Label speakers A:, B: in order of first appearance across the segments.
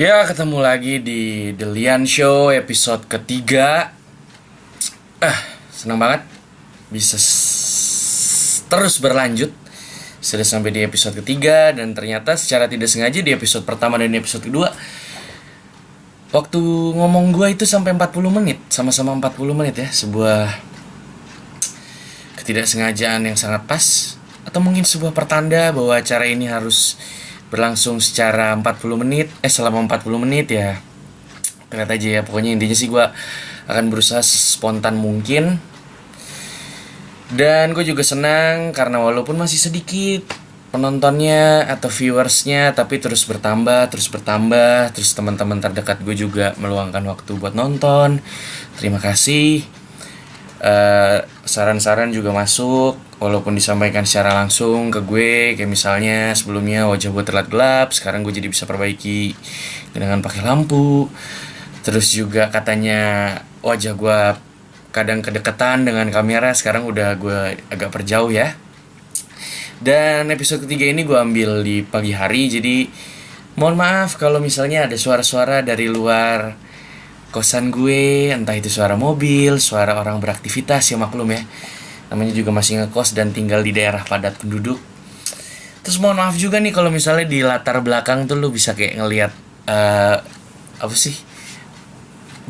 A: Ya, ketemu lagi di The Lian Show episode ketiga. Senang banget bisa terus berlanjut. Sudah sampai di episode ketiga dan ternyata secara tidak sengaja di episode pertama dan episode kedua waktu ngomong gue itu sampai 40 menit, sama-sama 40 menit ya. Sebuah ketidaksengajaan yang sangat pas, atau mungkin sebuah pertanda bahwa acara ini harus berlangsung secara 40 menit, selama 40 menit ya. Lihat aja ya, pokoknya intinya sih gue akan berusaha spontan mungkin. Dan gue juga senang karena walaupun masih sedikit penontonnya atau viewersnya, tapi terus bertambah, terus teman-teman terdekat gue juga meluangkan waktu buat nonton. Terima kasih. Saran-saran juga masuk, walaupun disampaikan secara langsung ke gue, kayak misalnya sebelumnya wajah gue terlihat gelap, sekarang gue jadi bisa perbaiki dengan pakai lampu. Terus juga katanya wajah gue kadang kedekatan dengan kamera, sekarang udah gue agak perjauh ya. Dan episode ketiga ini gue ambil di pagi hari, jadi mohon maaf kalau misalnya ada suara-suara dari luar kosan gue, entah itu suara mobil, suara orang beraktivitas, ya maklum ya, namanya juga masih ngekos dan tinggal di daerah padat penduduk. Terus mohon maaf juga nih kalau misalnya di latar belakang tuh lu bisa kayak ngelihat apa sih,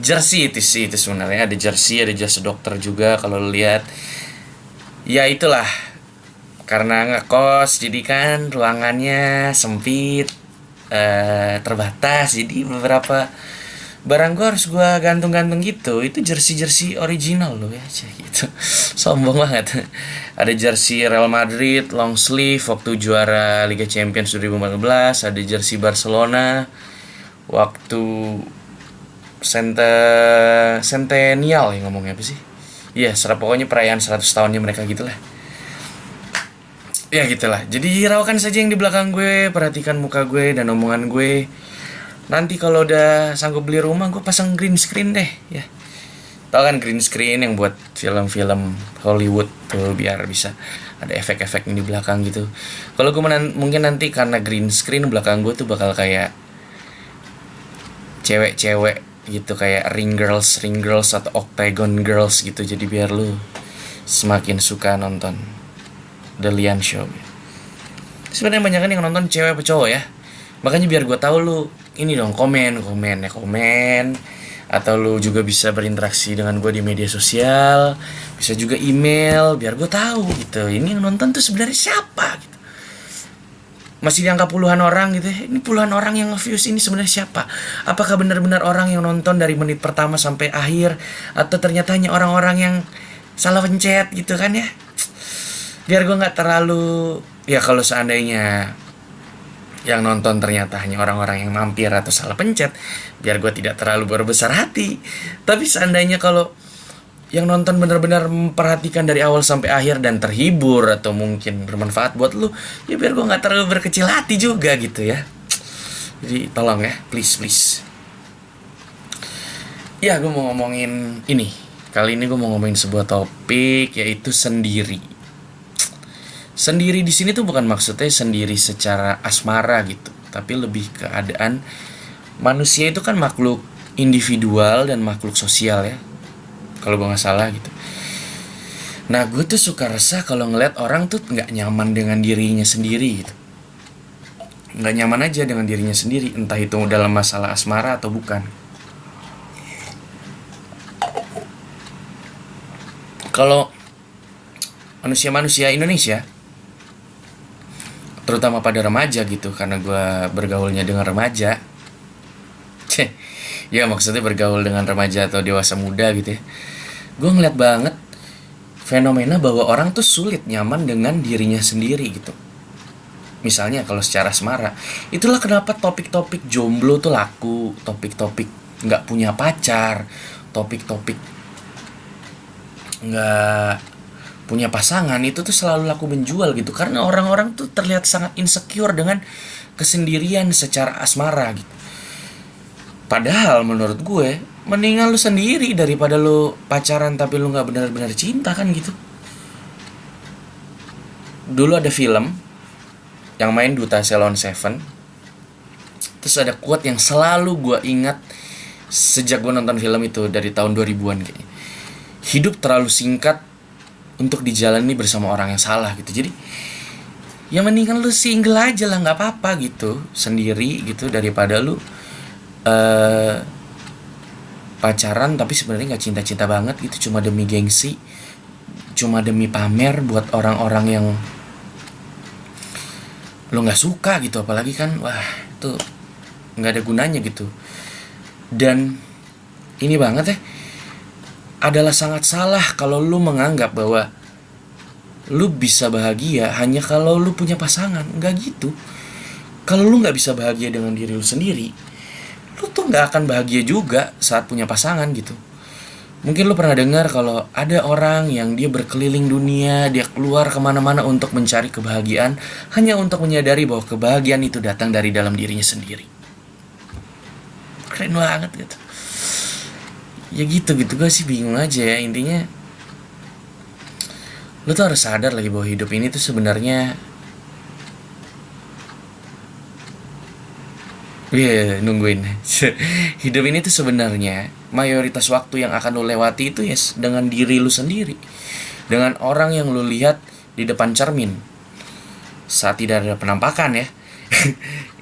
A: jersey itu sih, itu sebenarnya ada jersey, ada jas dokter juga kalau lu lihat. Ya itulah, karena ngekos jadi kan ruangannya sempit, terbatas, jadi beberapa barang gue harus gue gantung-gantung gitu. Itu jersey original loh ya, gitu. Sombong banget. Ada jersey Real Madrid long sleeve waktu juara Liga Champions 2014, ada jersey Barcelona waktu Centennial ya, ngomongnya apa sih? Iya, pokoknya perayaan 100 tahunnya mereka gitulah. Ya gitulah. Jadi rawakan saja yang di belakang gue, perhatikan muka gue dan omongan gue. Nanti kalau udah sanggup beli rumah, gue pasang green screen deh ya. Tau kan green screen yang buat film-film Hollywood tuh, biar bisa ada efek-efek di belakang gitu. Kalau gue mungkin nanti karena green screen belakang gue tuh bakal kayak cewek-cewek gitu, kayak ring girls atau octagon girls gitu. Jadi biar lu semakin suka nonton The Lian Show. Sebenarnya banyak kan yang nonton cewek apa cowok ya. Makanya biar gue tahu lu ini dong, komen, atau lu juga bisa berinteraksi dengan gue di media sosial, bisa juga email, biar gue tahu gitu, ini yang nonton tuh sebenarnya siapa gitu. Masih dianggap puluhan orang gitu ya. Ini puluhan orang yang nge-views ini sebenarnya siapa? Apakah benar-benar orang yang nonton dari menit pertama sampai akhir, atau ternyata hanya orang-orang yang salah pencet gitu kan ya. Biar gue gak terlalu, ya kalau seandainya yang nonton ternyata hanya orang-orang yang mampir atau salah pencet, biar gue tidak terlalu berbesar hati. Tapi seandainya kalau yang nonton benar-benar memperhatikan dari awal sampai akhir dan terhibur atau mungkin bermanfaat buat lu, ya biar gue gak terlalu berkecil hati juga gitu ya. Jadi tolong ya, please. Ya, gue mau ngomongin ini. Kali ini gue mau ngomongin sebuah topik, yaitu sendiri. Sendiri di sini tuh bukan maksudnya sendiri secara asmara gitu, tapi lebih keadaan manusia itu kan makhluk individual dan makhluk sosial ya, kalau gue nggak salah gitu. Nah, gue tuh suka resah kalau ngeliat orang tuh nggak nyaman dengan dirinya sendiri gitu, nggak nyaman aja dengan dirinya sendiri, entah itu dalam masalah asmara atau bukan. Kalau manusia Indonesia, terutama pada remaja gitu, karena gue bergaulnya dengan remaja. Ya maksudnya bergaul dengan remaja atau dewasa muda gitu ya. Gue ngeliat banget fenomena bahwa orang tuh sulit nyaman dengan dirinya sendiri gitu. Misalnya kalau secara asmara, itulah kenapa topik-topik jomblo tuh laku, topik-topik gak punya pacar, topik-topik gak punya pasangan itu tuh selalu laku menjual gitu, karena orang-orang tuh terlihat sangat insecure dengan kesendirian secara asmara gitu. Padahal menurut gue mendingan lu sendiri daripada lu pacaran tapi lu nggak benar-benar cinta kan gitu. Dulu ada film yang main Duta Ceylon Seven, Terus ada quote yang selalu gue ingat sejak gue nonton film itu dari tahun 2000-an kayaknya. Hidup terlalu singkat untuk dijalani bersama orang yang salah gitu. Jadi ya mendingan lu single aja lah, nggak apa-apa gitu, sendiri gitu, daripada lu pacaran tapi sebenarnya nggak cinta-cinta banget gitu, cuma demi gengsi, cuma demi pamer buat orang-orang yang lo nggak suka gitu. Apalagi kan, wah itu nggak ada gunanya gitu. Dan ini banget ya, adalah sangat salah kalau lu menganggap bahwa lu bisa bahagia hanya kalau lu punya pasangan. Nggak gitu. Kalau lu nggak bisa bahagia dengan diri lu sendiri, lu tuh nggak akan bahagia juga saat punya pasangan gitu. Mungkin lu pernah dengar kalau ada orang yang dia berkeliling dunia, dia keluar kemana-mana untuk mencari kebahagiaan, hanya untuk menyadari bahwa kebahagiaan itu datang dari dalam dirinya sendiri. Keren banget gitu. Ya gitu gue sih bingung aja ya. Intinya lu tuh harus sadar lagi bahwa hidup ini tuh sebenarnya nungguin. Hidup ini tuh sebenarnya mayoritas waktu yang akan lu lewati itu ya dengan diri lu sendiri, dengan orang yang lu lihat di depan cermin saat tidak ada penampakan ya.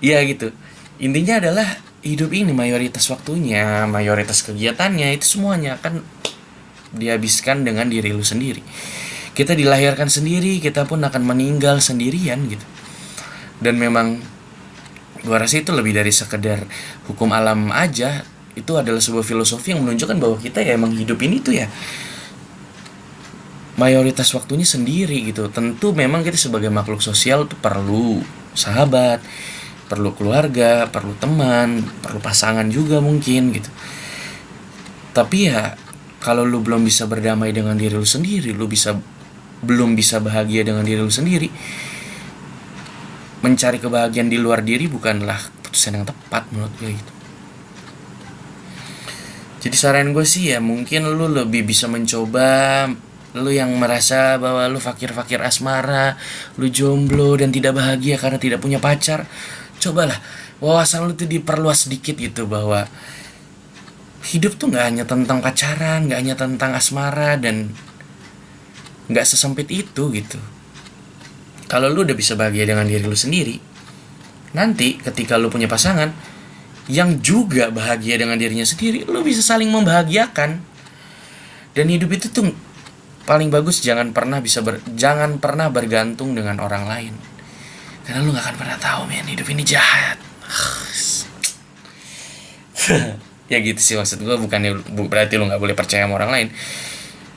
A: Iya gitu. Intinya adalah hidup ini mayoritas waktunya, mayoritas kegiatannya itu semuanya akan dihabiskan dengan diri lu sendiri. Kita dilahirkan sendiri, kita pun akan meninggal sendirian gitu. Dan memang gua rasa itu lebih dari sekedar hukum alam aja. Itu adalah sebuah filosofi yang menunjukkan bahwa kita ya emang hidup ini tuh ya mayoritas waktunya sendiri gitu. Tentu memang kita sebagai makhluk sosial tuh perlu sahabat, perlu keluarga, perlu teman, perlu pasangan juga mungkin gitu. Tapi ya kalau lu belum bisa berdamai dengan diri lu sendiri, belum bisa bahagia dengan diri lu sendiri, mencari kebahagiaan di luar diri bukanlah keputusan yang tepat menurut gue gitu. Jadi saran gue sih ya mungkin lu lebih bisa mencoba, lu yang merasa bahwa lu fakir-fakir asmara, lu jomblo dan tidak bahagia karena tidak punya pacar, cobalah wawasan lu tuh diperluas sedikit gitu, bahwa hidup tuh gak hanya tentang pacaran, gak hanya tentang asmara, dan gak sesempit itu gitu. Kalau lu udah bisa bahagia dengan diri lu sendiri, nanti ketika lu punya pasangan yang juga bahagia dengan dirinya sendiri, lu bisa saling membahagiakan. Dan hidup itu tuh paling bagus jangan pernah bergantung dengan orang lain. Karena lu gak akan pernah tahu, men, hidup ini jahat. Ya gitu sih maksud gue, bukannya berarti lu gak boleh percaya sama orang lain.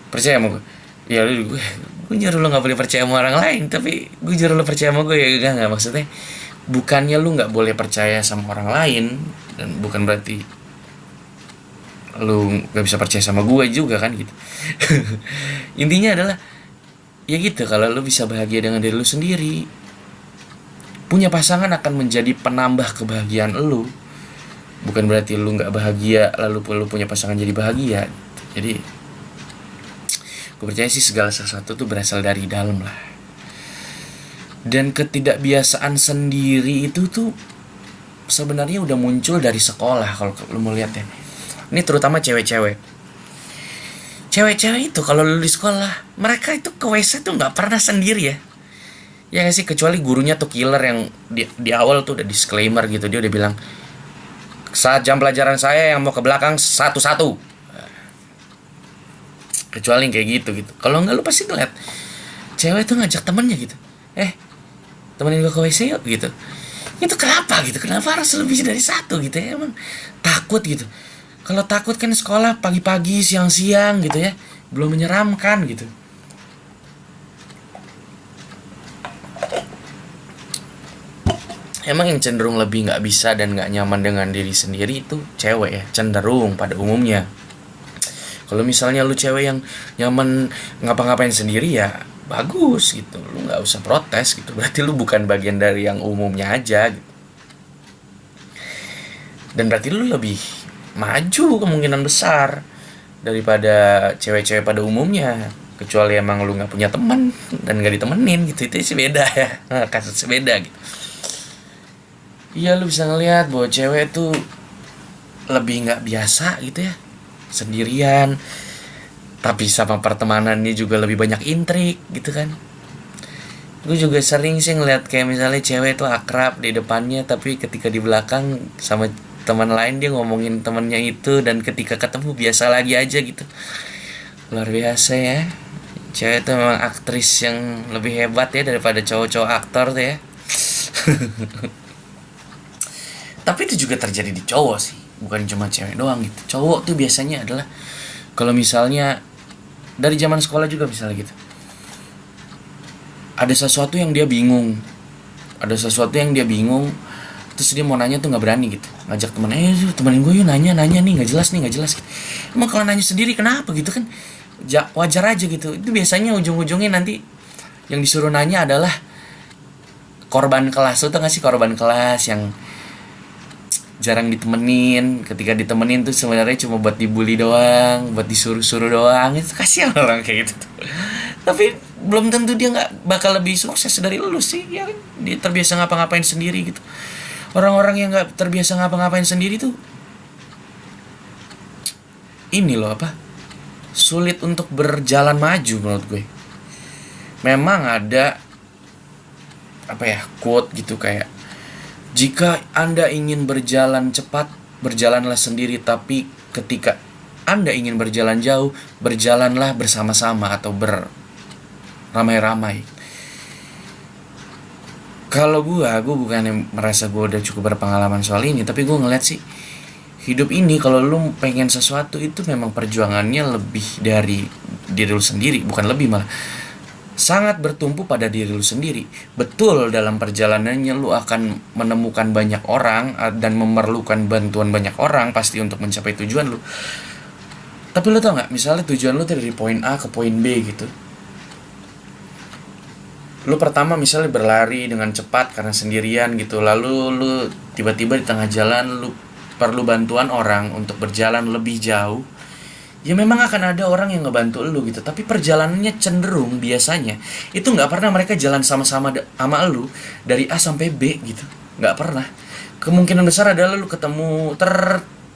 A: Percaya sama gue. Ya gue nyuruh lu gak boleh percaya sama orang lain, tapi gue nyuruh lu percaya sama gue ya gak, maksudnya bukannya lu gak boleh percaya sama orang lain, dan bukan berarti lu gak bisa percaya sama gue juga kan gitu. Intinya adalah ya gitu, kalau lu bisa bahagia dengan diri lu sendiri, punya pasangan akan menjadi penambah kebahagiaan lu. Bukan berarti lu gak bahagia lalu lu punya pasangan jadi bahagia. Jadi gue percaya sih segala sesuatu tuh berasal dari dalam lah. Dan ketidakbiasaan sendiri itu tuh sebenarnya udah muncul dari sekolah kalau lu mau lihat ya. Ini terutama cewek-cewek. Cewek-cewek itu kalau lu di sekolah, mereka itu ke WC tuh nggak pernah sendiri ya. Ya nggak sih, kecuali gurunya tuh killer yang di awal tuh udah disclaimer gitu, dia udah bilang saat jam pelajaran saya yang mau ke belakang satu-satu. Kecuali yang kayak gitu. Kalau enggak lu pasti ngeliat cewek tuh ngajak temennya gitu, temenin gue ke WC yuk gitu. Itu kenapa gitu, kenapa harus lebih dari satu gitu ya, emang takut gitu. Kalau takut kan sekolah pagi-pagi, siang-siang gitu ya, belum menyeramkan gitu. Emang yang cenderung lebih gak bisa dan gak nyaman dengan diri sendiri itu cewek ya, cenderung pada umumnya. Kalau misalnya lu cewek yang nyaman ngapa-ngapain sendiri ya bagus gitu, lu nggak usah protes gitu, berarti lu bukan bagian dari yang umumnya aja gitu. Dan berarti lu lebih maju kemungkinan besar daripada cewek-cewek pada umumnya, kecuali emang lu nggak punya teman dan nggak ditemenin gitu, itu sih beda ya, kasusnya beda gitu. Iya, lu bisa ngelihat bahwa cewek tuh lebih nggak biasa gitu ya, sendirian, tapi sama pertemanannya juga lebih banyak intrik gitu kan. Gue juga sering sih ngeliat kayak misalnya cewek tuh akrab di depannya, tapi ketika di belakang sama teman lain dia ngomongin temannya itu, dan ketika ketemu biasa lagi aja gitu. Luar biasa ya, cewek tuh memang aktris yang lebih hebat ya daripada cowok-cowok aktor tuh ya. Tapi itu juga terjadi di cowok sih, bukan cuma cewek doang gitu. Cowok tuh biasanya adalah kalau misalnya dari zaman sekolah juga misalnya gitu, ada sesuatu yang dia bingung, ada sesuatu yang dia bingung, terus dia mau nanya tuh nggak berani gitu, ngajak temen, temenin gue yuk, nanya nanya nih, nggak jelas gitu. Emang kalau nanya sendiri kenapa gitu kan, wajar aja gitu. Itu biasanya ujung-ujungnya nanti yang disuruh nanya adalah korban kelas. Lo tau gak sih korban kelas yang jarang ditemenin, ketika ditemenin tuh sebenarnya cuma buat dibully doang, buat disuruh-suruh doang. Itu kasihan orang kayak gitu tuh. Tapi belum tentu dia nggak bakal lebih sukses dari lu sih, ya kan? Dia terbiasa ngapa-ngapain sendiri gitu. Orang-orang yang nggak terbiasa ngapa-ngapain sendiri tuh ini loh apa, sulit untuk berjalan maju menurut gue. Memang ada apa ya, quote gitu kayak, jika Anda ingin berjalan cepat, berjalanlah sendiri, tapi ketika Anda ingin berjalan jauh, berjalanlah bersama-sama atau beramai-ramai. Kalau gue bukan merasa gue udah cukup berpengalaman soal ini, tapi gue ngeliat sih, hidup ini kalau lu pengen sesuatu itu memang perjuangannya lebih dari diri lu sendiri, bukan lebih malah sangat bertumpu pada diri lu sendiri. Betul, dalam perjalanannya lu akan menemukan banyak orang dan memerlukan bantuan banyak orang pasti untuk mencapai tujuan lu. Tapi lu tau gak, misalnya tujuan lu dari poin A ke poin B gitu, lu pertama misalnya berlari dengan cepat karena sendirian gitu, lalu lu tiba-tiba di tengah jalan lu perlu bantuan orang untuk berjalan lebih jauh. Ya memang akan ada orang yang ngebantu lu gitu, tapi perjalanannya cenderung biasanya itu nggak pernah mereka jalan sama-sama sama lu dari A sampai B gitu, nggak pernah. Kemungkinan besar adalah lu ketemu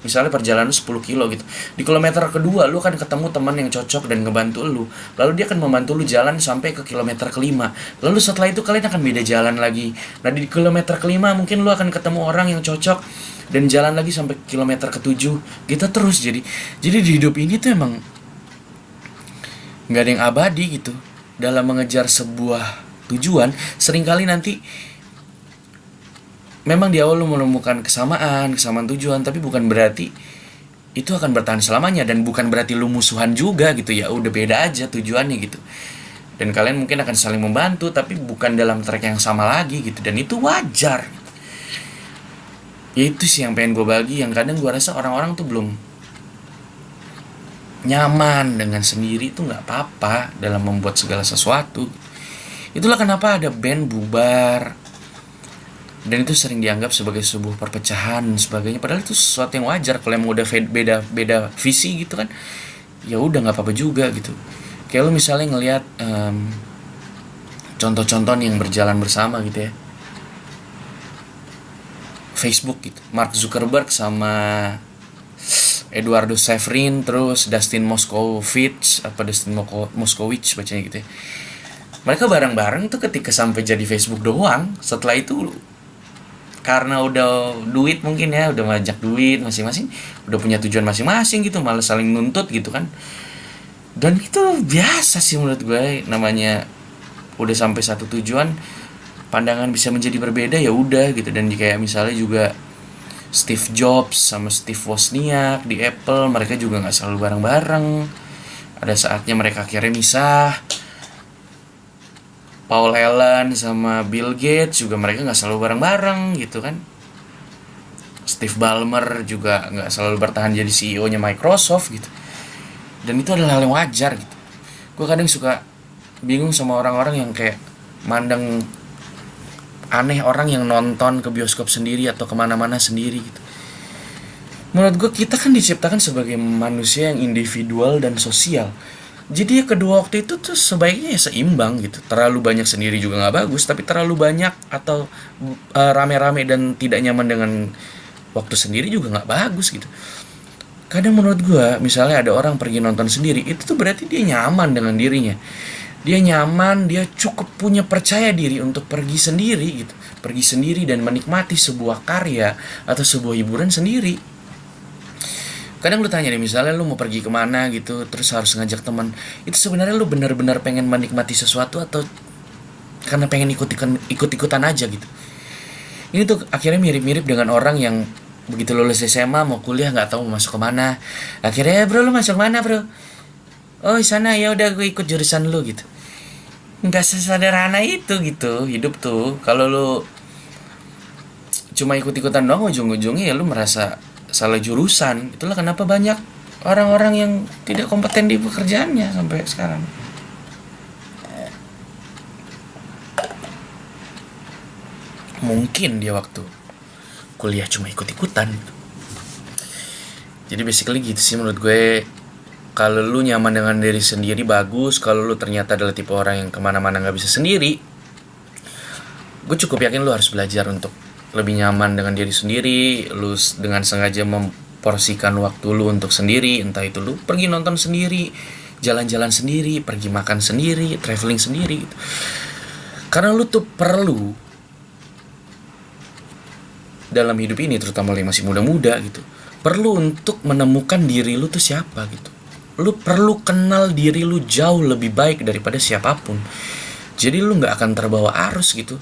A: misalnya perjalanan 10 kilo gitu, di kilometer kedua lu akan ketemu teman yang cocok dan ngebantu lu, lalu dia akan membantu lu jalan sampai ke kilometer kelima, lalu setelah itu kalian akan beda jalan lagi. Nah di kilometer kelima mungkin lu akan ketemu orang yang cocok dan jalan lagi sampai kilometer ketujuh gitu terus. Jadi di hidup ini tuh emang nggak ada yang abadi gitu. Dalam mengejar sebuah tujuan, seringkali nanti memang di awal lu menemukan kesamaan tujuan, tapi bukan berarti itu akan bertahan selamanya, dan bukan berarti lu musuhan juga gitu. Ya udah beda aja tujuannya gitu, dan kalian mungkin akan saling membantu tapi bukan dalam track yang sama lagi gitu, dan itu wajar. Ya itu sih yang pengen gue bagi, yang kadang gue rasa orang-orang tuh belum nyaman dengan sendiri. Itu nggak apa-apa dalam membuat segala sesuatu. Itulah kenapa ada band bubar, dan itu sering dianggap sebagai sebuah perpecahan dan sebagainya, padahal itu sesuatu yang wajar. Kalau emang udah beda visi gitu kan, ya udah nggak apa-apa juga gitu. Kayak lu misalnya ngelihat contoh-contoh yang berjalan bersama gitu ya, Facebook gitu, Mark Zuckerberg sama Eduardo Severin, terus Dustin Moskovich bacanya gitu ya. Mereka bareng-bareng tuh ketika sampai jadi Facebook doang. Setelah itu karena udah duit mungkin ya, udah banyak duit masing-masing, udah punya tujuan masing-masing gitu, malah saling nuntut gitu kan. Dan itu biasa sih menurut gue, namanya udah sampai satu tujuan, pandangan bisa menjadi berbeda, ya udah gitu. Dan kayak misalnya juga Steve Jobs sama Steve Wozniak di Apple, mereka juga nggak selalu bareng-bareng, ada saatnya mereka akhirnya misah. Paul Allen sama Bill Gates juga mereka nggak selalu bareng-bareng gitu kan. Steve Ballmer juga nggak selalu bertahan jadi CEO-nya Microsoft gitu. Dan itu adalah hal yang wajar gitu. Gue kadang suka bingung sama orang-orang yang kayak mandang aneh orang yang nonton ke bioskop sendiri atau kemana-mana sendiri gitu. Menurut gue kita kan diciptakan sebagai manusia yang individual dan sosial. Jadi ya kedua waktu itu tuh sebaiknya ya seimbang gitu. Terlalu banyak sendiri juga nggak bagus, tapi terlalu banyak atau rame-rame dan tidak nyaman dengan waktu sendiri juga nggak bagus gitu. Kadang menurut gua, misalnya ada orang pergi nonton sendiri, itu tuh berarti dia nyaman dengan dirinya. Dia nyaman, dia cukup punya percaya diri untuk pergi sendiri gitu. Pergi sendiri dan menikmati sebuah karya atau sebuah hiburan sendiri. Kadang lu tanya deh, misalnya lu mau pergi kemana gitu, terus harus ngajak teman. Itu sebenarnya lu benar-benar pengen menikmati sesuatu atau karena pengen ikut-ikutan aja gitu. Ini tuh akhirnya mirip-mirip dengan orang yang begitu lulus SMA mau kuliah nggak tahu mau masuk kemana. Akhirnya, bro, lu masuk mana, bro? Oh, di sana, ya udah gue ikut jurusan lu gitu. Nggak sesederhana itu gitu hidup tuh. Kalau lu cuma ikut-ikutan doang, ujung-ujungnya ya lu merasa salah jurusan. Itulah kenapa banyak orang-orang yang tidak kompeten di pekerjaannya sampai sekarang. Mungkin dia waktu kuliah cuma ikut-ikutan. Jadi basically gitu sih menurut gue. Kalau lu nyaman dengan diri sendiri bagus. Kalau lu ternyata adalah tipe orang yang kemana-mana gak bisa sendiri, gue cukup yakin lu harus belajar untuk lebih nyaman dengan diri sendiri. Lu dengan sengaja memporsikan waktu lu untuk sendiri. Entah itu lu pergi nonton sendiri, jalan-jalan sendiri, pergi makan sendiri, traveling sendiri gitu. Karena lu tuh perlu dalam hidup ini, terutama lu yang masih muda-muda gitu, perlu untuk menemukan diri lu tuh siapa gitu. Lu perlu kenal diri lu jauh lebih baik daripada siapapun. Jadi lu gak akan terbawa arus gitu,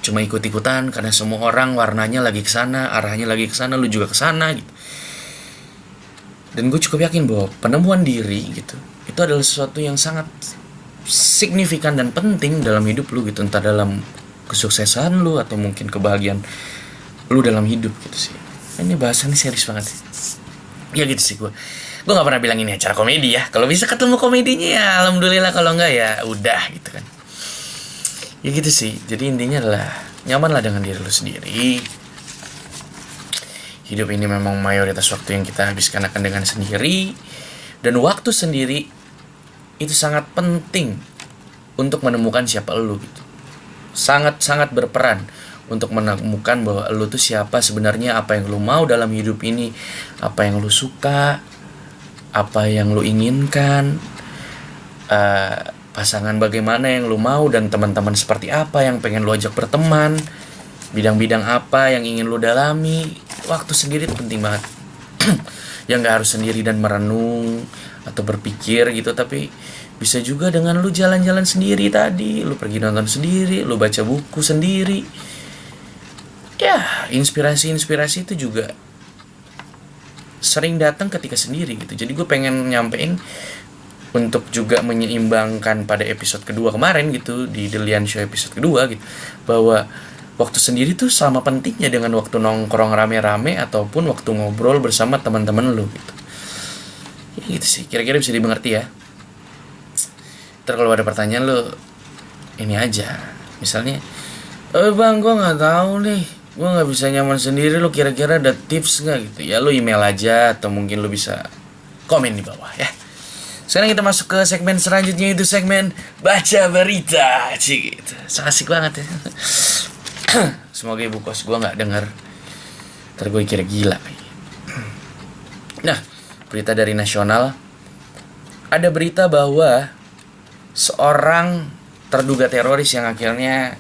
A: cuma ikut-ikutan karena semua orang warnanya lagi kesana, arahnya lagi kesana, lu juga kesana gitu. Dan gue cukup yakin bahwa penemuan diri gitu, itu adalah sesuatu yang sangat signifikan dan penting dalam hidup lu gitu. Entah dalam kesuksesan lu atau mungkin kebahagiaan lu dalam hidup gitu sih. Ini bahasannya serius banget sih. Ya gitu sih gue gak pernah bilang ini acara komedi ya. Kalau bisa ketemu komedinya ya alhamdulillah, kalau enggak ya udah gitu kan. Ya gitu sih. Jadi intinya adalah nyamanlah dengan diri lu sendiri. Hidup ini memang mayoritas waktu yang kita habiskan akan dengan sendiri. Dan waktu sendiri itu sangat penting untuk menemukan siapa lu gitu. Sangat-sangat berperan untuk menemukan bahwa lu tuh siapa sebenarnya, apa yang lu mau dalam hidup ini, apa yang lu suka, apa yang lu inginkan, pasangan bagaimana yang lu mau, dan teman-teman seperti apa yang pengen lu ajak berteman, bidang-bidang apa yang ingin lu dalami. Waktu sendiri itu penting banget. Yang gak harus sendiri dan merenung atau berpikir gitu, tapi bisa juga dengan lu jalan-jalan sendiri tadi, lu pergi nonton sendiri, lu baca buku sendiri. Ya, inspirasi-inspirasi itu juga sering datang ketika sendiri gitu. Jadi gue pengen nyampein untuk juga menyeimbangkan pada episode kedua kemarin gitu, di The Lian Show episode kedua gitu, bahwa waktu sendiri tuh sama pentingnya dengan waktu nongkrong rame-rame ataupun waktu ngobrol bersama teman-teman lu gitu. Ya gitu sih, kira-kira bisa dimengerti ya. Ntar kalau ada pertanyaan lu ini aja, misalnya, bang, gue nggak tahu nih, gue nggak bisa nyaman sendiri, lu kira-kira ada tips nggak gitu? Ya lu email aja atau mungkin lu bisa komen di bawah ya. Sekarang kita masuk ke segmen selanjutnya, itu segmen baca berita. Cik, gitu. So, asik banget ya. Semoga ibu kos gue nggak denger, ntar gue kira gila. Nah, berita dari nasional, ada berita bahwa seorang terduga teroris yang akhirnya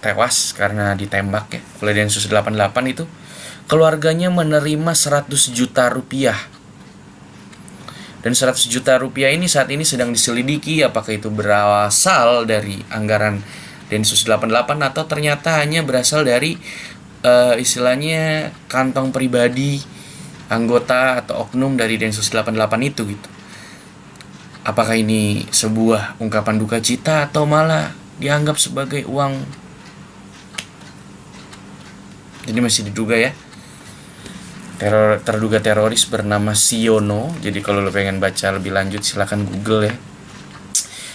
A: tewas karena ditembak ya oleh Densus 88 itu, keluarganya menerima 100 juta rupiah. Dan 100 juta rupiah ini saat ini sedang diselidiki apakah itu berasal dari anggaran Densus 88 atau ternyata hanya berasal dari istilahnya kantong pribadi anggota atau oknum dari Densus 88 itu gitu. Apakah ini sebuah ungkapan duka cita atau malah dianggap sebagai uang? Jadi masih diduga ya. Terduga teroris bernama Siono. Jadi kalau lo pengen baca lebih lanjut silakan Google ya.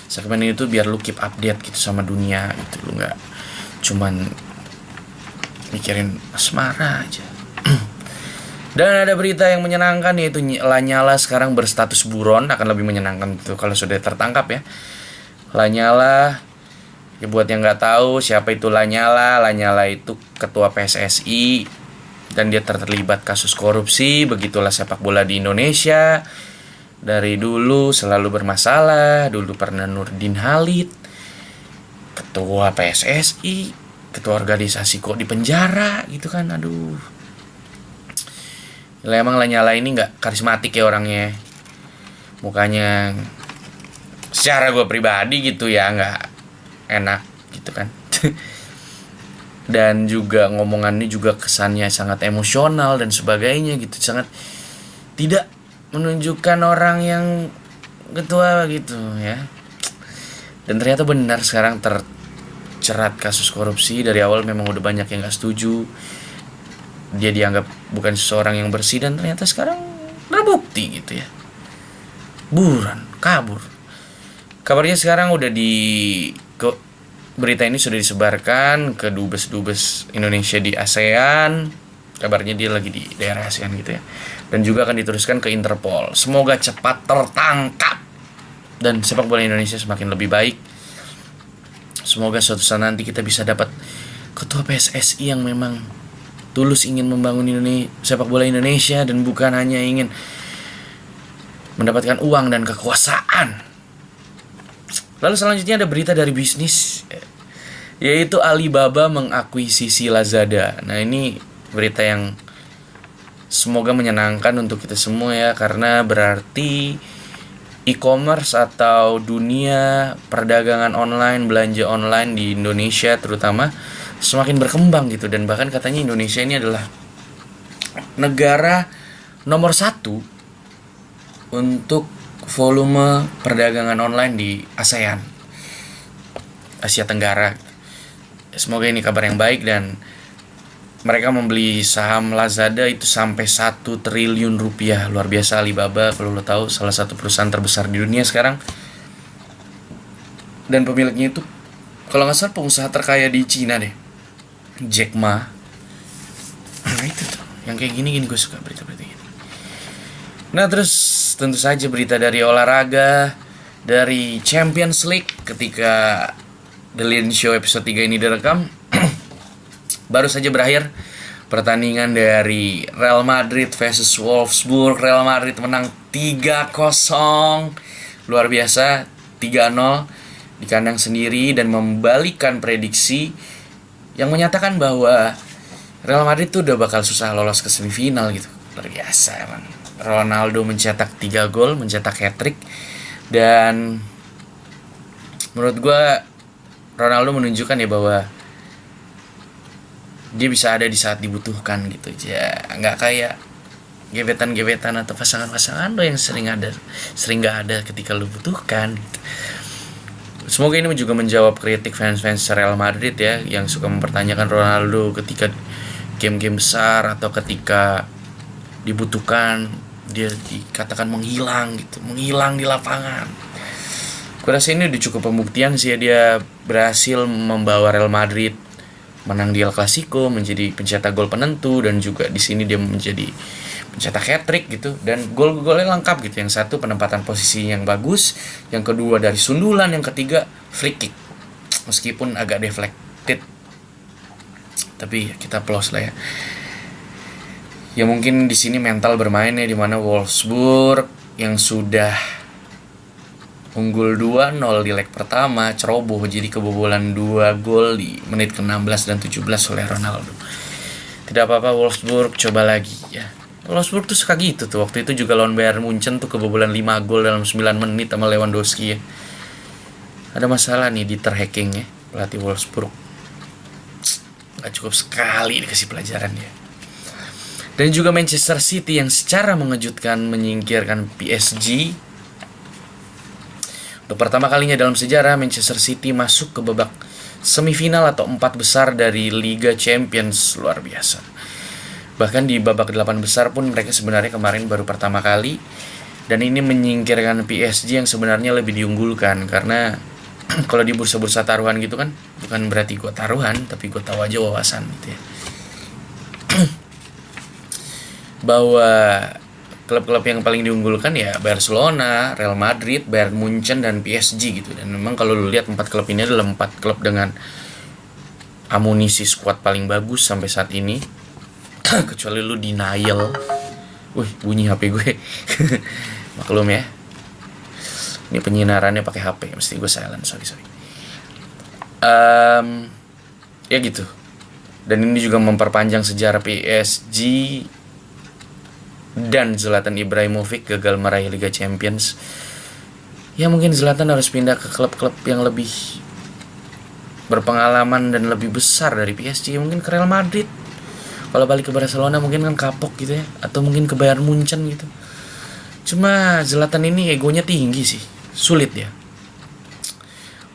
A: Segmen ini tuh biar lu keep update gitu sama dunia gitu. Lu gak cuman mikirin asmara aja. Dan ada berita yang menyenangkan, yaitu Lanyala sekarang berstatus buron. Akan lebih menyenangkan itu kalau sudah tertangkap ya. Lanyala, ya buat yang nggak tahu siapa itu Lanyala, Lanyala itu ketua PSSI dan dia terlibat kasus korupsi. Begitulah sepak bola di Indonesia. Dari dulu selalu bermasalah. Dulu pernah Nurdin Halid, ketua PSSI, ketua organisasi kok di penjara gitu kan. Aduh. Emang Lanyala ini nggak karismatik ya orangnya. Mukanya secara gue pribadi gitu ya nggak enak gitu kan. Dan juga ngomongannya juga kesannya sangat emosional dan sebagainya gitu, sangat tidak menunjukkan orang yang ketua gitu ya. Dan ternyata benar sekarang tercerat kasus korupsi. Dari awal memang udah banyak yang gak setuju, dia dianggap bukan seseorang yang bersih, dan ternyata sekarang terbukti gitu ya, buron, kabur. Kabarnya sekarang udah berita ini sudah disebarkan ke dubes-dubes Indonesia di ASEAN. Kabarnya dia lagi di daerah ASEAN gitu ya. Dan juga akan diteruskan ke Interpol. Semoga cepat tertangkap dan sepak bola Indonesia semakin lebih baik. Semoga suatu saat nanti kita bisa dapat ketua PSSI yang memang tulus ingin membangun sepak bola Indonesia dan bukan hanya ingin mendapatkan uang dan kekuasaan. Lalu selanjutnya ada berita dari bisnis, yaitu Alibaba mengakuisisi Lazada. Nah, ini berita yang semoga menyenangkan untuk kita semua ya, karena berarti e-commerce atau dunia perdagangan online, belanja online di Indonesia terutama semakin berkembang gitu. Dan bahkan katanya Indonesia ini adalah negara nomor 1 untuk volume perdagangan online di ASEAN, Asia Tenggara. Semoga ini kabar yang baik, dan mereka membeli saham Lazada itu sampai 1 triliun rupiah. Luar biasa Alibaba, kalau lo tahu, salah satu perusahaan terbesar di dunia sekarang. Dan pemiliknya itu kalau nggak salah pengusaha terkaya di Cina deh, Jack Ma. Nah itu tuh, yang kayak gini gue suka berita-berita gini. Nah terus tentu saja berita dari olahraga, dari Champions League ketika The Lean Show episode 3 ini direkam. Baru saja berakhir pertandingan dari Real Madrid versus Wolfsburg. Real Madrid menang 3-0. Luar biasa, 3-0 di kandang sendiri dan membalikan prediksi yang menyatakan bahwa Real Madrid tuh udah bakal susah lolos ke semifinal gitu. Luar biasa emang. Ronaldo mencetak 3 gol, mencetak hat-trick. Dan menurut gue Ronaldo menunjukkan ya bahwa dia bisa ada di saat dibutuhkan gitu aja. Nggak kayak gebetan-gebetan atau pasangan-pasangan lo yang sering gak ada ketika lo butuhkan gitu. Semoga ini juga menjawab kritik fans-fans Real Madrid ya, yang suka mempertanyakan Ronaldo ketika game-game besar atau ketika dibutuhkan dia dikatakan menghilang gitu, menghilang di lapangan. Gue rasa ini udah cukup pembuktian sih ya, dia berhasil membawa Real Madrid menang di El Clasico, menjadi pencetak gol penentu, dan juga di sini dia menjadi pencetak hat-trick gitu, dan gol-golnya lengkap gitu. Yang satu penempatan posisi yang bagus, yang kedua dari sundulan, yang ketiga free kick. Meskipun agak deflected, tapi kita plus lah ya. Ya mungkin di sini mental bermain ya, di mana Wolfsburg yang sudah unggul 2-0 di leg pertama ceroboh jadi kebobolan 2 gol di menit ke-16 dan 17 oleh Ronaldo. Tidak apa-apa, Wolfsburg coba lagi ya. Wolfsburg tuh suka gitu tuh. Waktu itu juga lawan Bayern Munchen tuh kebobolan 5 gol dalam 9 menit sama Lewandowski ya. Ada masalah nih di terhacking ya pelatih Wolfsburg. Gak cukup sekali dikasih pelajaran ya. Dan juga Manchester City yang secara mengejutkan menyingkirkan PSG. Untuk pertama kalinya dalam sejarah, Manchester City masuk ke babak semifinal atau 4 besar dari Liga Champions. Luar biasa. Bahkan di babak 8 besar pun mereka sebenarnya kemarin baru pertama kali. Dan ini menyingkirkan PSG yang sebenarnya lebih diunggulkan. Karena kalau di bursa-bursa taruhan gitu kan, bukan berarti gue taruhan, tapi gue tahu aja wawasan gitu ya. bahwa klub-klub yang paling diunggulkan ya Barcelona, Real Madrid, Bayern Munchen dan PSG gitu. Dan memang kalau lu lihat 4 klub ini adalah 4 klub dengan amunisi skuad paling bagus sampai saat ini. Kecuali lu denial. Wih, bunyi HP gue. Maklum ya. Ini penyinarannya pakai HP, mesti gue silent, sorry. Ya gitu. Dan ini juga memperpanjang sejarah PSG dan Zlatan Ibrahimovic gagal meraih Liga Champions. Ya mungkin Zlatan harus pindah ke klub-klub yang lebih berpengalaman dan lebih besar dari PSG, mungkin ke Real Madrid. Kalau balik ke Barcelona mungkin kan kapok gitu ya, atau mungkin ke Bayern Munchen gitu. Cuma Zlatan ini egonya tinggi sih, sulit ya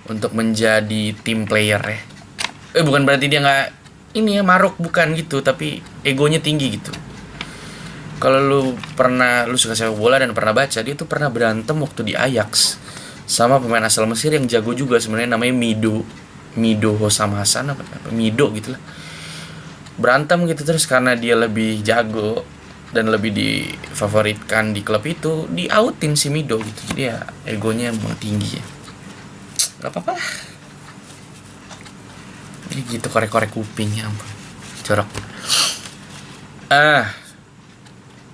A: untuk menjadi team player ya. Bukan berarti dia nggak ini ya maruk, bukan gitu, tapi egonya tinggi gitu. Kalau lu suka sepak bola dan pernah baca, dia tuh pernah berantem waktu di Ajax sama pemain asal Mesir yang jago juga sebenarnya, namanya Mido Hossam Hassan apa Mido gitu lah. Berantem gitu terus karena dia lebih jago dan lebih difavoritkan di klub itu, di outin si Mido gitu. Jadi ya egonya emang tinggi ya. Gak apa-apa lah. Ini gitu korek-korek kupingnya ampun. Jorok.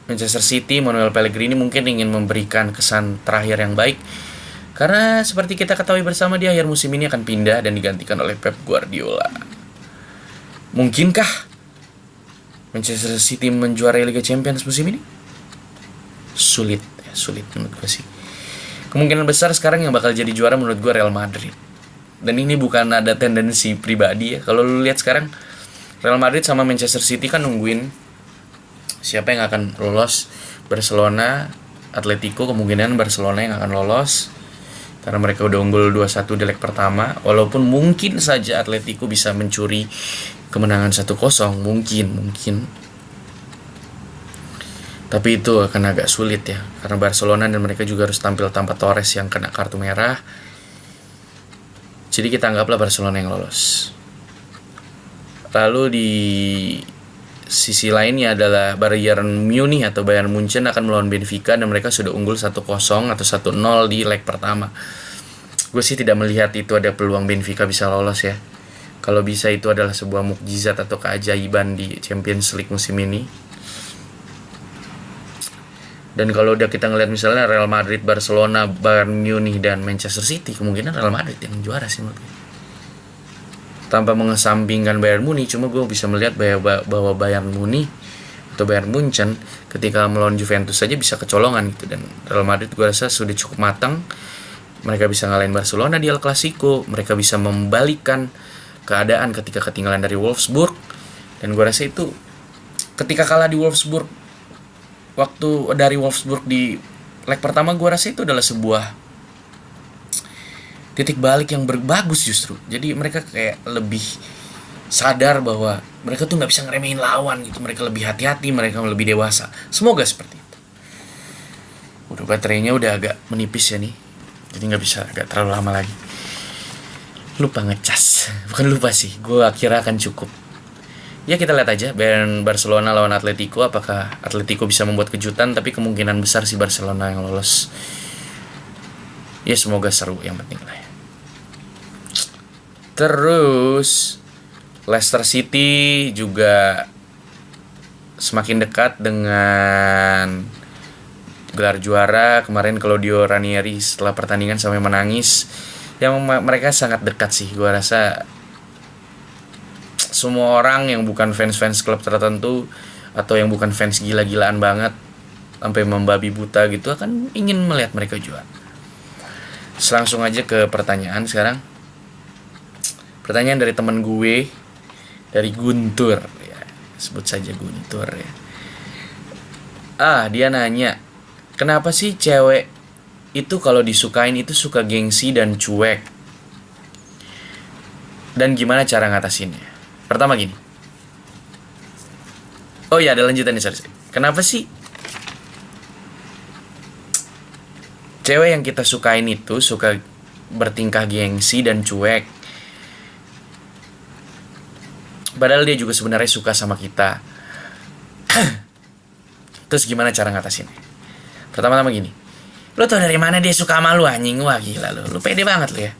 A: Manchester City, Manuel Pellegrini mungkin ingin memberikan kesan terakhir yang baik. Karena seperti kita ketahui bersama, di akhir musim ini akan pindah dan digantikan oleh Pep Guardiola. Mungkinkah Manchester City menjuarai Liga Champions musim ini? Sulit menurut gue sih. Kemungkinan besar sekarang yang bakal jadi juara menurut gue Real Madrid. Dan ini bukan ada tendensi pribadi ya. Kalau lu lihat sekarang Real Madrid sama Manchester City kan nungguin siapa yang akan lolos. Barcelona, Atletico, kemungkinan Barcelona yang akan lolos karena mereka udah unggul 2-1 di leg pertama. Walaupun mungkin saja Atletico bisa mencuri kemenangan 1-0, mungkin. Tapi itu akan agak sulit ya, karena Barcelona dan mereka juga harus tampil tanpa Torres yang kena kartu merah. Jadi kita anggaplah Barcelona yang lolos. Lalu di sisi lainnya adalah Bayern Munich atau Bayern Munchen akan melawan Benfica dan mereka sudah unggul 1-0 atau 1-0 di leg pertama. Gue sih tidak melihat itu ada peluang Benfica bisa lolos ya. Kalau bisa itu adalah sebuah mukjizat atau keajaiban di Champions League musim ini. Dan kalau udah kita ngeliat misalnya Real Madrid, Barcelona, Bayern Munich dan Manchester City, kemungkinan Real Madrid yang juara sih menurut gue. Tanpa mengesampingkan Bayern Munich, cuma gue bisa melihat bahwa Bayern Munich atau Bayern Munchen ketika melawan Juventus saja bisa kecolongan gitu. Dan Real Madrid gue rasa sudah cukup matang. Mereka bisa ngalahin Barcelona di El Clasico, mereka bisa membalikkan keadaan ketika ketinggalan dari Wolfsburg. Dan gue rasa itu ketika kalah di Wolfsburg, waktu dari Wolfsburg di leg pertama, gue rasa itu adalah sebuah titik balik yang bagus justru. Jadi mereka kayak lebih sadar bahwa mereka tuh nggak bisa ngeremehin lawan gitu. Mereka lebih hati-hati, mereka lebih dewasa. Semoga seperti itu. Udah baterainya udah agak menipis ya nih, jadi nggak bisa agak terlalu lama lagi. Lupa ngecas, bukan lupa sih. Gue kira akan cukup. Ya kita lihat aja Barcelona lawan Atletico. Apakah Atletico bisa membuat kejutan? Tapi kemungkinan besar sih Barcelona yang lolos. Ya semoga seru, yang penting lah ya. Terus Leicester City juga semakin dekat dengan gelar juara. Kemarin Claudio Ranieri setelah pertandingan sampai menangis. Yang mereka sangat dekat sih. Gue rasa semua orang yang bukan fans klub tertentu atau yang bukan fans gila-gilaan banget sampai membabi buta gitu akan ingin melihat mereka juara. Langsung aja ke pertanyaan sekarang. Pertanyaan dari teman gue, dari Guntur ya. Sebut saja Guntur ya. Dia nanya, kenapa sih cewek itu kalau disukain itu suka gengsi dan cuek? Dan gimana cara ngatasinnya? Pertama gini. Oh iya, ada lanjutan nih, sorry. Kenapa sih cewek yang kita sukain itu suka bertingkah gengsi dan cuek? Padahal dia juga sebenarnya suka sama kita. Terus gimana cara ngatasinnya? Pertama-tama gini, lu tau dari mana dia suka sama lu anjing? Wah gila lu pede banget lu ya.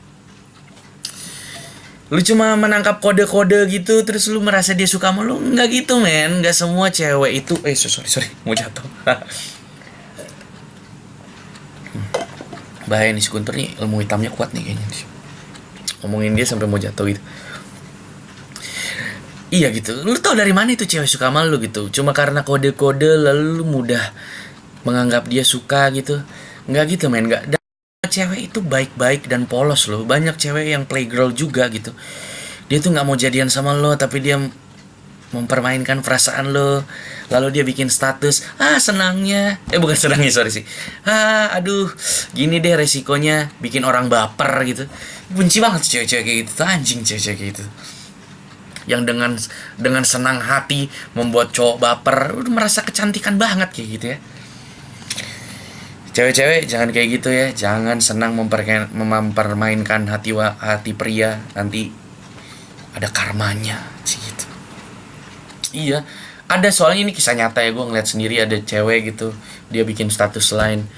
A: Lu cuma menangkap kode-kode gitu terus lu merasa dia suka sama lu. Nggak gitu men, nggak semua cewek itu sorry mau jatuh. Bahaya nih si Guntur nih, ilmu hitamnya kuat nih kayaknya. Ngomongin dia sampai mau jatuh gitu. Iya gitu, lu tau dari mana itu cewek suka sama lu gitu? Cuma karena kode-kode lalu lu mudah menganggap dia suka gitu. Nggak gitu men, nggak. Cewek itu baik-baik dan polos loh. Banyak cewek yang playgirl juga gitu. Dia tuh nggak mau jadian sama lo, tapi dia mempermainkan perasaan lo. Lalu dia bikin status, senangnya, bukan senangnya sorry sih. Aduh, gini deh resikonya bikin orang baper gitu. Benci banget cewek-cewek kayak gitu, anjing cewek-cewek kayak gitu. Yang dengan senang hati membuat cowok baper, udah merasa kecantikan banget kayak gitu ya. Cewek-cewek jangan kayak gitu ya. Jangan senang mempermainkan hati pria. Nanti ada karmanya sih gitu. Iya, ada soalnya ini kisah nyata ya. Gue ngeliat sendiri ada cewek gitu, dia bikin status lain.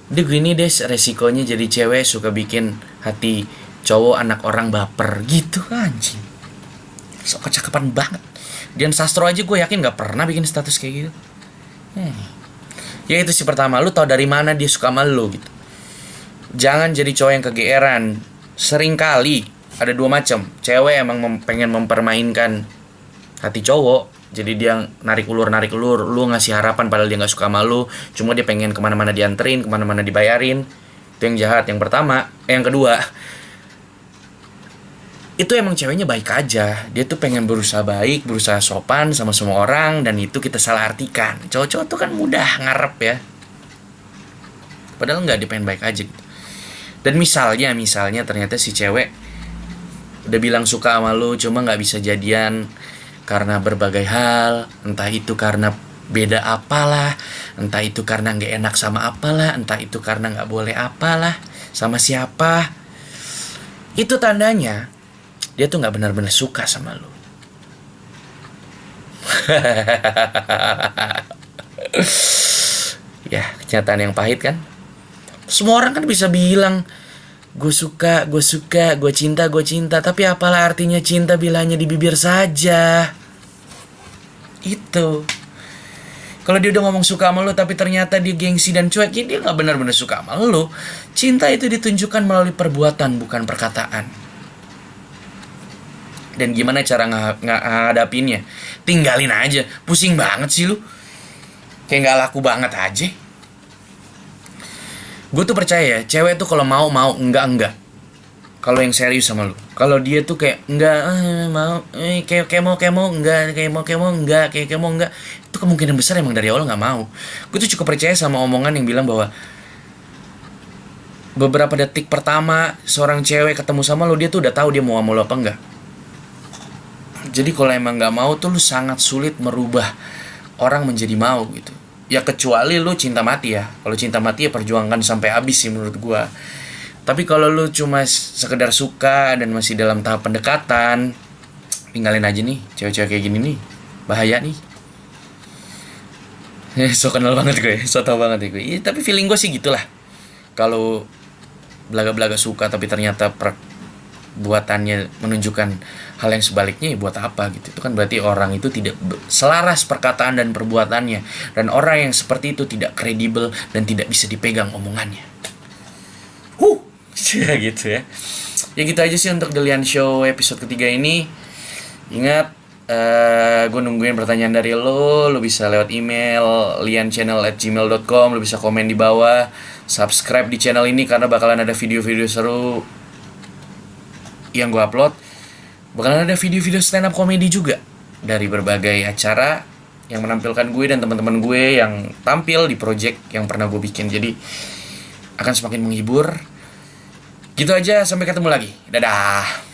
A: Dia gini deh resikonya jadi cewek suka bikin hati cowok anak orang baper gitu. Anjing, sok kecakapan banget. Dian Sastro aja gue yakin gak pernah bikin status kayak gitu. Ya itu sih pertama, lu tau dari mana dia suka sama lu gitu. Jangan jadi cowok yang kegeeran. Seringkali ada dua macam. Cewek emang pengen mempermainkan hati cowok, jadi dia narik ulur, lu ngasih harapan padahal dia gak suka sama lu. Cuma dia pengen kemana-mana dianterin, kemana-mana dibayarin. Itu yang jahat, yang pertama. Yang kedua, itu emang ceweknya baik aja. Dia tuh pengen berusaha baik, berusaha sopan sama semua orang. Dan itu kita salah artikan. Cowok-cowok tuh kan mudah ngarep ya, padahal gak, dia pengen baik aja gitu. Dan misalnya ternyata si cewek udah bilang suka sama lu, cuma gak bisa jadian karena berbagai hal. Entah itu karena beda apalah, entah itu karena gak enak sama apalah, entah itu karena gak boleh apalah sama siapa. Itu tandanya dia tuh gak benar-benar suka sama lu. Ya, kenyataan yang pahit kan. Semua orang kan bisa bilang gue suka, gue cinta. Tapi apalah artinya cinta bila hanya di bibir saja. Itu. Kalau dia udah ngomong suka sama lu tapi ternyata dia gengsi dan cuek, ya dia gak benar-benar suka sama lu. Cinta itu ditunjukkan melalui perbuatan, bukan perkataan. Dan gimana cara ngadapinnya? Tinggalin aja. Pusing banget sih lu. Kayak gak laku banget aja. Gue tuh percaya ya, cewek tuh kalau mau, enggak. Kalau yang serius sama lu. Kalau dia tuh kayak enggak, mau, kayak mau, enggak. Itu kemungkinan besar emang dari awal gak mau. Gue tuh cukup percaya sama omongan yang bilang bahwa beberapa detik pertama seorang cewek ketemu sama lu, dia tuh udah tahu dia mau sama lu apa enggak. Jadi kalau emang gak mau tuh lu sangat sulit merubah orang menjadi mau gitu. Ya kecuali lu cinta mati ya. Kalau cinta mati ya perjuangkan sampai habis sih menurut gua. Tapi kalau lu cuma sekedar suka dan masih dalam tahap pendekatan, tinggalin aja nih cewek-cewek kayak gini nih. Bahaya nih. So kenal banget gue, so tau banget ya gue. Ya, tapi feeling gue sih gitulah. Kalau belaga-belaga suka tapi ternyata buatannya menunjukkan hal yang sebaliknya, ya buat apa gitu. Itu kan berarti orang itu tidak selaras perkataan dan perbuatannya. Dan orang yang seperti itu tidak kredibel dan tidak bisa dipegang omongannya. Ya gitu ya. Ya gitu aja sih untuk The Lian Show episode ketiga ini. Ingat, gue nungguin pertanyaan dari lo. Lo bisa lewat email lianchannel@gmail.com. Lo bisa komen di bawah. Subscribe di channel ini karena bakalan ada video-video seru yang gue upload. Bakalan ada video-video stand up comedy juga dari berbagai acara yang menampilkan gue dan teman-teman gue yang tampil di project yang pernah gue bikin. Jadi akan semakin menghibur. Gitu aja, sampai ketemu lagi. Dadah.